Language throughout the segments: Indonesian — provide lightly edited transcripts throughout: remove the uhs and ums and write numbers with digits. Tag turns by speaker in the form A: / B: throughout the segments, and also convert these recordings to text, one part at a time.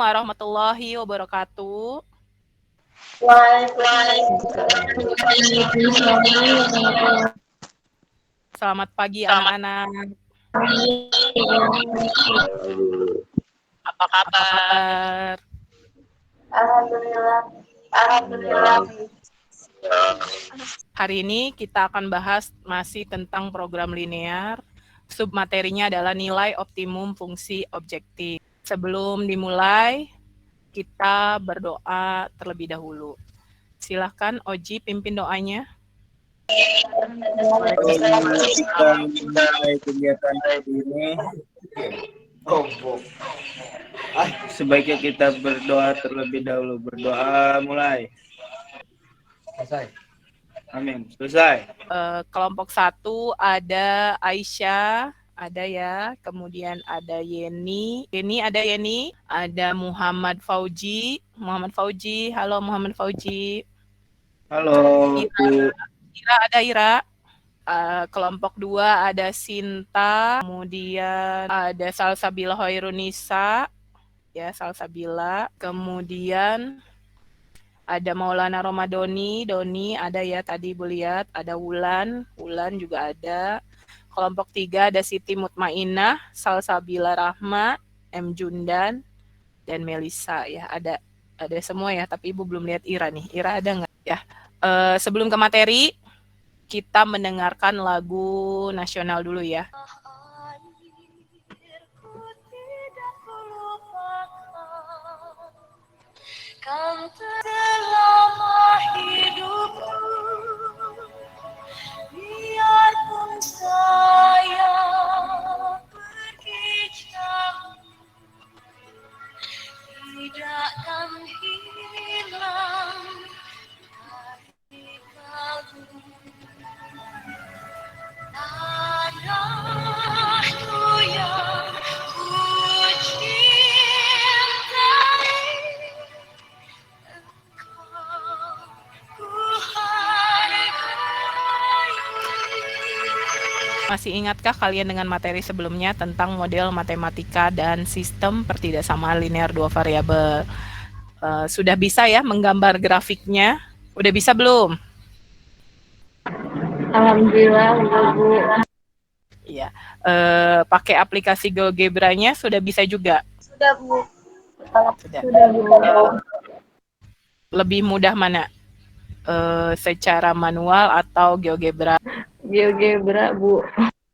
A: warahmatullahi wabarakatuh.
B: Waalaikumsalam.
A: Selamat pagi anak-anak.
C: Apa kabar?
B: Alhamdulillah. Alhamdulillah.
A: Hari ini kita akan bahas masih tentang program linear. Submaterinya adalah nilai optimum fungsi objektif. Sebelum dimulai, kita berdoa terlebih dahulu. Silahkan Oji pimpin doanya.
D: Kita mulai kegiatan ini. Sebaiknya kita berdoa terlebih dahulu. Berdoa mulai. Selesai. Amin. Selesai.
A: Kelompok 1 ada Aisyah, ada ya. Kemudian ada Yeni. Ada Muhammad Fauji. Halo Muhammad Fauji.
D: Halo.
A: Ira ada Ira. Kelompok 2 ada Sinta, kemudian ada Salsabila Hoirunisa, ya Salsabila. Kemudian ada Maulana Romadoni, Doni ada ya tadi Ibu lihat, ada Wulan juga ada. Kelompok 3 ada Siti Mutmainah, Salsabila Rahma, M Jundan, dan Melisa ya, ada semua ya, tapi Ibu belum lihat Ira nih. Ira ada nggak ya? Sebelum ke materi, kita mendengarkan lagu nasional dulu ya.
E: Kan selama hidupku, biarpun saya pergi jauh, tidak akan hilang dari kalbu. Tanahku yang ku cintai,
A: Masih ingatkah kalian dengan materi sebelumnya tentang model matematika dan sistem pertidaksamaan linear dua variabel? Sudah bisa ya menggambar grafiknya? Udah bisa belum?
B: Alhamdulillah, Bu.
A: Iya. Pakai aplikasi GeoGebra-nya sudah bisa juga?
B: Sudah, Bu.
A: Sudah.
B: Bu.
A: Lebih mudah mana? Secara manual atau GeoGebra?
B: GeoGebra, Bu.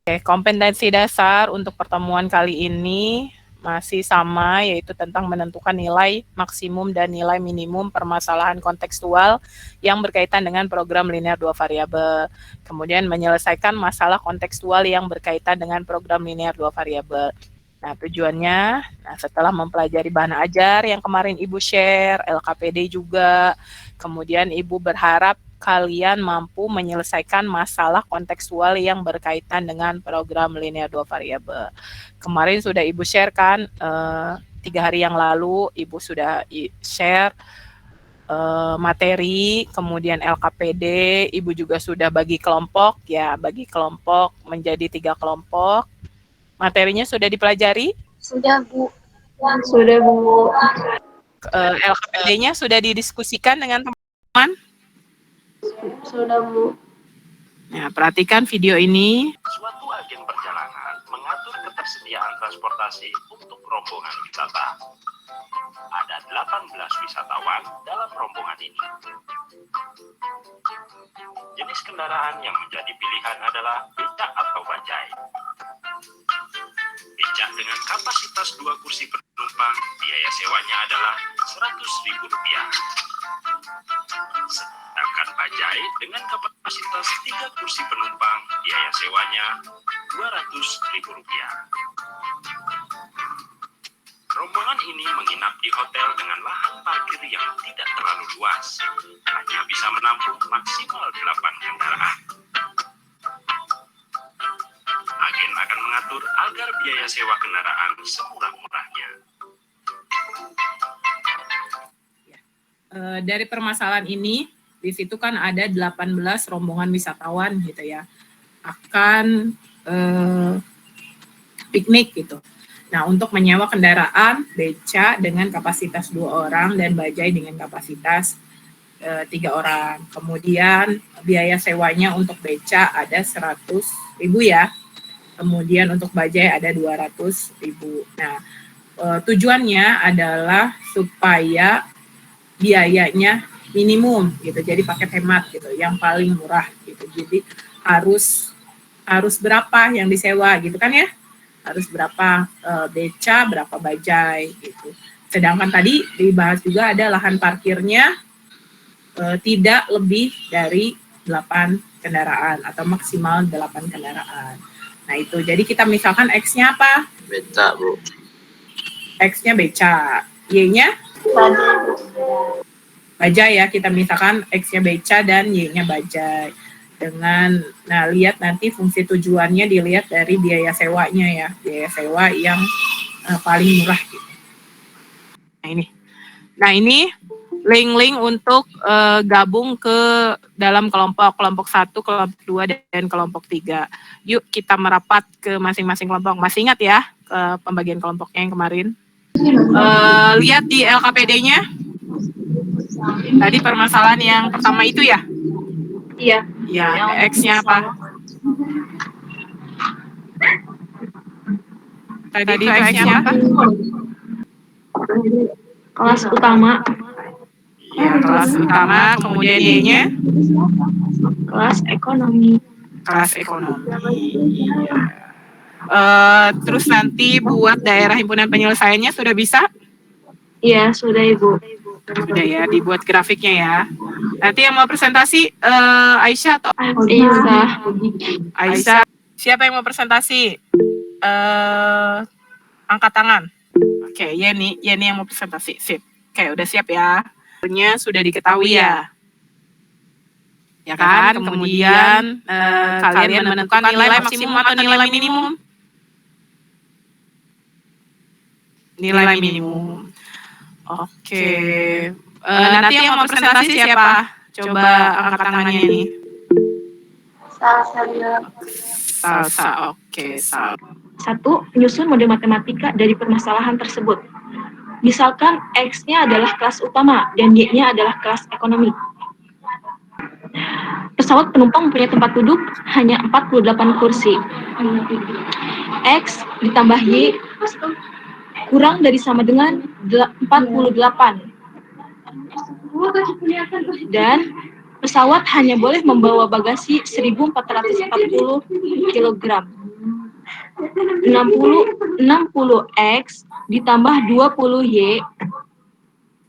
A: Oke, kompetensi dasar untuk pertemuan kali ini masih sama, yaitu tentang menentukan nilai maksimum dan nilai minimum permasalahan kontekstual yang berkaitan dengan program linear dua variabel. Kemudian menyelesaikan masalah kontekstual yang berkaitan dengan program linear dua variabel. Nah, tujuannya, setelah mempelajari bahan ajar yang kemarin Ibu share, LKPD juga, kemudian Ibu berharap kalian mampu menyelesaikan masalah kontekstual yang berkaitan dengan program linear dua variabel. Kemarin sudah Ibu share kan, 3 hari yang lalu Ibu sudah share materi, kemudian LKPD, Ibu juga sudah bagi kelompok, ya bagi kelompok menjadi 3 kelompok. Materinya sudah dipelajari?
B: Sudah, Bu. Sudah, Bu.
A: LKPD-nya sudah didiskusikan dengan teman-teman?
B: Sudah, Bu.
A: Nah, perhatikan video ini.
C: Suatu agen perjalanan mengatur ketersediaan transportasi untuk rombongan wisata. Ada 18 wisatawan dalam rombongan ini. Jenis kendaraan yang menjadi pilihan adalah becak atau bajai. Becak dengan kapasitas 2 kursi penumpang, biaya sewanya adalah Rp100.000. Sedangkan bajai dengan kapasitas 3 kursi penumpang, biaya sewanya Rp200.000. Rombongan ini menginap di hotel dengan lahan parkir yang tidak terlalu luas, hanya bisa menampung maksimal 8 kendaraan. Agen akan mengatur agar biaya sewa kendaraan semurah-murahnya.
A: Dari permasalahan ini, di situ kan ada 18 rombongan wisatawan gitu ya, akan piknik gitu. Nah, untuk menyewa kendaraan, beca dengan kapasitas 2 orang dan bajai dengan kapasitas 3 orang. Kemudian biaya sewanya untuk beca ada 100.000 ya. Kemudian untuk bajai ada 200.000. Nah, tujuannya adalah supaya biayanya minimum gitu. Jadi paket hemat gitu, yang paling murah gitu. Jadi harus berapa yang disewa gitu kan ya? Harus berapa beca, berapa bajai gitu. Sedangkan tadi dibahas juga ada lahan parkirnya tidak lebih dari 8 kendaraan atau maksimal 8 kendaraan. Nah itu, jadi kita misalkan X-nya apa?
D: Beca, Bu.
A: X-nya beca, Y-nya bajai ya, kita misalkan X-nya beca dan Y-nya bajai. Nah lihat nanti fungsi tujuannya dilihat dari biaya sewanya ya, biaya sewa yang paling murah gitu. Nah ini link-link untuk gabung ke dalam kelompok 1, kelompok 2, dan kelompok 3. Yuk kita merapat ke masing-masing kelompok. Masih ingat ya pembagian kelompoknya yang kemarin? Lihat di LKPD-nya. Tadi permasalahan yang pertama itu ya?
B: Iya.
A: Ya, X-nya apa? Tadi itu X-nya apa?
B: Kelas utama.
A: Ya, kelas utama, kemudian Y-nya?
B: Kelas ekonomi.
A: Kelas ekonomi. Terus nanti buat daerah himpunan penyelesaiannya sudah bisa?
B: Iya, sudah Ibu.
A: Sudah ya, dibuat grafiknya ya. Nanti yang mau presentasi Aisyah atau Aisyah. Siapa yang mau presentasi? Angkat tangan. Oke, Yeni yang mau presentasi. Sip. Oke, udah siap ya. Sudah diketahui ya. Ya kan? Kemudian kalian menentukan nilai maksimum atau nilai minimum? Nilai minimum. Oke. Nanti yang mau presentasi siapa? Coba angkat tangannya ini. Salsa. Oke, Salsa.
B: 1. Menyusun model matematika dari permasalahan tersebut. Misalkan X-nya adalah kelas utama dan Y-nya adalah kelas ekonomi. Pesawat penumpang punya tempat duduk hanya 48 kursi. X ditambah Y kurang dari sama dengan 48. Dan pesawat hanya boleh membawa bagasi 1.440 kg. 60X ditambah 20Y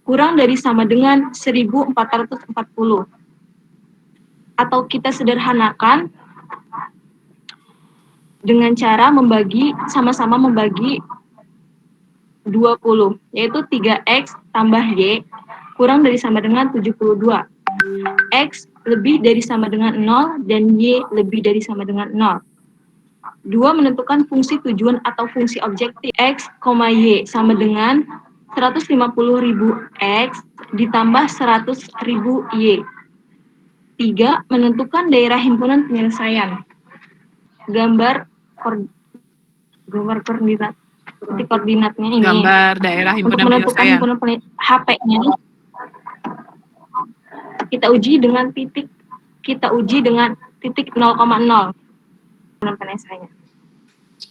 B: kurang dari sama dengan 1.440. Atau kita sederhanakan dengan cara sama-sama membagi 20, yaitu 3X tambah Y kurang dari sama dengan 72. X lebih dari sama dengan 0 dan Y lebih dari sama dengan 0. 2. Menentukan fungsi tujuan atau fungsi objektif. X, Y sama dengan 150.000 X ditambah 100.000 Y. 3. Menentukan daerah himpunan penyelesaian. Gambar koordinat. Titik koordinatnya ini.
A: Gambar daerah himpunan
B: penyelesaian. Untuk menentukan himpunan HP-nya, kita uji dengan titik 0,0. Penyelesaiannya.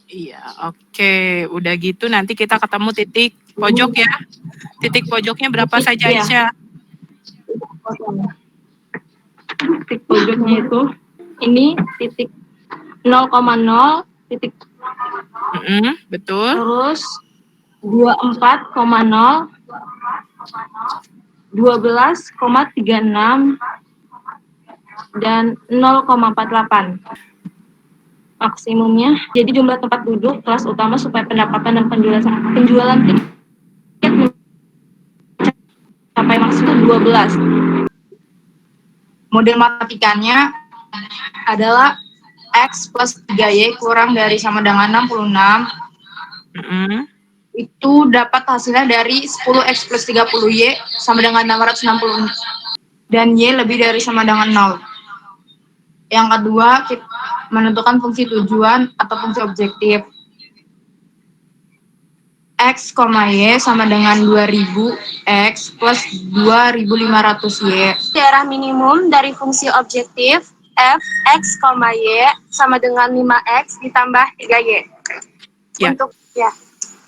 A: Iya, oke. Udah gitu nanti kita ketemu titik pojok ya. Titik pojoknya berapa saja, Aisyah?
B: Titik pojoknya itu ini titik 0,0 titik
A: betul.
B: terus 24,0 12,36 dan 0,48 maksimumnya. Jadi jumlah tempat duduk kelas utama supaya pendapatan dan penjualan tiket mencapai maksimum 12.
F: Model matematikanya adalah X plus 3Y kurang dari sama dengan 66. Itu dapat hasilnya dari 10X plus 30Y sama dengan 660. Dan Y lebih dari sama dengan 0. Yang kedua, kita menentukan fungsi tujuan atau fungsi objektif. X, Y sama dengan 2000 X plus 2500 Y.
B: Daerah minimum dari fungsi objektif f x, y sama dengan 5x ditambah 3y.
A: Ya.
B: Untuk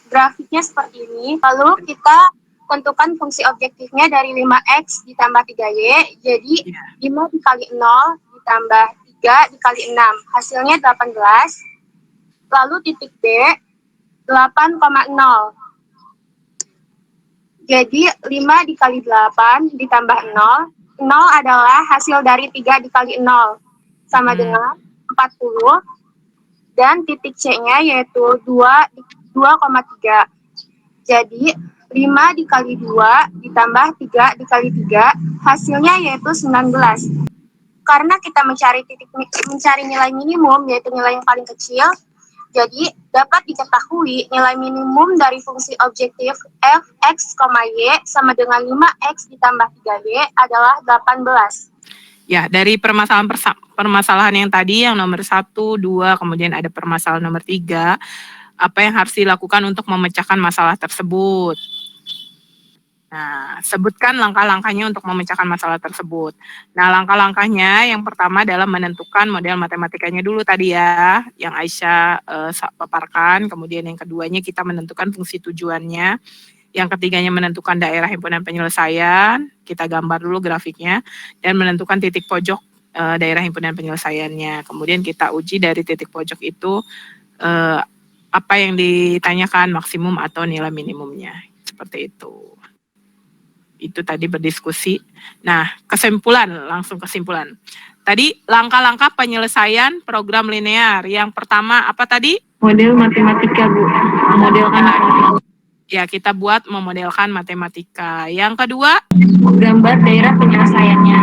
B: grafiknya seperti ini. Lalu kita tentukan fungsi objektifnya dari 5x ditambah 3y. Jadi 5 dikali 0 ditambah 3 dikali 6. Hasilnya 18. Lalu titik B 8,0. Jadi 5 dikali 8 ditambah 0. 0 adalah hasil dari 3 dikali 0. Sama dengan 40. Dan titik C-nya yaitu 2,3. Jadi 5 dikali 2 ditambah 3 dikali 3. Hasilnya yaitu 19. Karena kita mencari nilai minimum yaitu nilai yang paling kecil, jadi dapat diketahui nilai minimum dari fungsi objektif f x, y sama dengan 5x ditambah 3y adalah 18.
A: Ya, dari permasalahan yang tadi yang nomor 1, 2, kemudian ada permasalahan nomor 3, apa yang harus dilakukan untuk memecahkan masalah tersebut? Nah, sebutkan langkah-langkahnya untuk memecahkan masalah tersebut. Nah, langkah-langkahnya yang pertama adalah menentukan model matematikanya dulu tadi ya, yang Aisyah paparkan. Kemudian yang keduanya kita menentukan fungsi tujuannya. Yang ketiganya menentukan daerah himpunan penyelesaian. Kita gambar dulu grafiknya. Dan menentukan titik pojok daerah himpunan penyelesaiannya. Kemudian kita uji dari titik pojok itu apa yang ditanyakan, maksimum atau nilai minimumnya. Seperti itu. Itu tadi berdiskusi. Nah, langsung kesimpulan. Tadi langkah-langkah penyelesaian program linear. Yang pertama apa tadi?
B: Model matematika, Bu. Memodelkan matematika.
A: Ya, kita buat memodelkan matematika. Yang kedua?
B: Gambar daerah penyelesaiannya.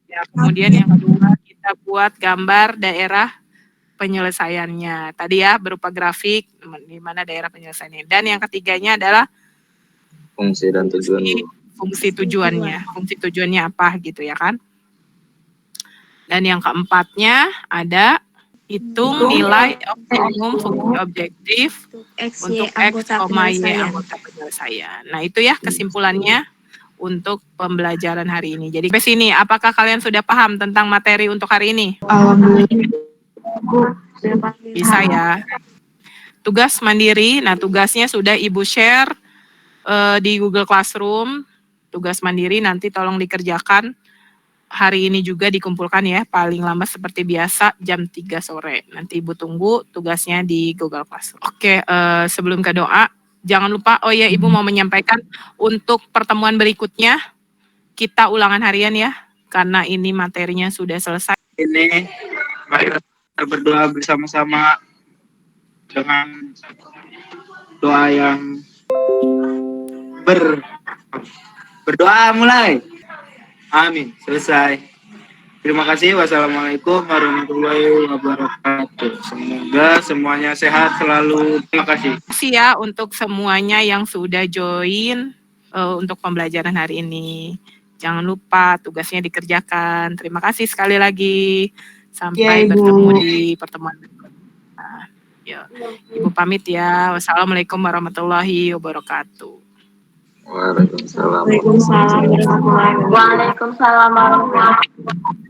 A: Ya, kemudian yang kedua kita buat gambar daerah penyelesaiannya. Tadi ya berupa grafik di mana daerah penyelesaiannya. Dan yang ketiganya adalah
G: fungsi dan tujuan.
A: Fungsi tujuannya apa gitu ya kan. Dan yang keempatnya ada hitung nilai optimum fungsi objektif untuk X, Y anggota penyelesaian. Nah itu ya kesimpulannya untuk pembelajaran hari ini. Jadi sampai sini apakah kalian sudah paham tentang materi untuk hari ini? Bisa ya. Tugas mandiri, nah tugasnya sudah Ibu share di Google Classroom. Tugas mandiri nanti tolong dikerjakan. Hari ini juga dikumpulkan ya, paling lama seperti biasa jam 3 sore. Nanti Ibu tunggu tugasnya di Google Classroom. Oke, sebelum ke doa, jangan lupa, oh ya Ibu mau menyampaikan untuk pertemuan berikutnya, kita ulangan harian ya, karena ini materinya sudah selesai.
D: Ini mari kita berdoa bersama-sama dengan doa yang berdoa mulai. Amin. Selesai. Terima kasih. Wassalamualaikum warahmatullahi wabarakatuh. Semoga semuanya sehat selalu. Terima kasih.
A: Terima kasih ya untuk semuanya yang sudah join untuk pembelajaran hari ini. Jangan lupa tugasnya dikerjakan. Terima kasih sekali lagi. Sampai bertemu di pertemuan berikutnya. Ya. Ibu pamit ya. Wassalamualaikum warahmatullahi wabarakatuh.
G: Waalaikumsalam.
B: Waalaikumsalam warahmatullahi wabarakatuh.
F: Waalaikumsalam warahmatullahi wabarakatuh.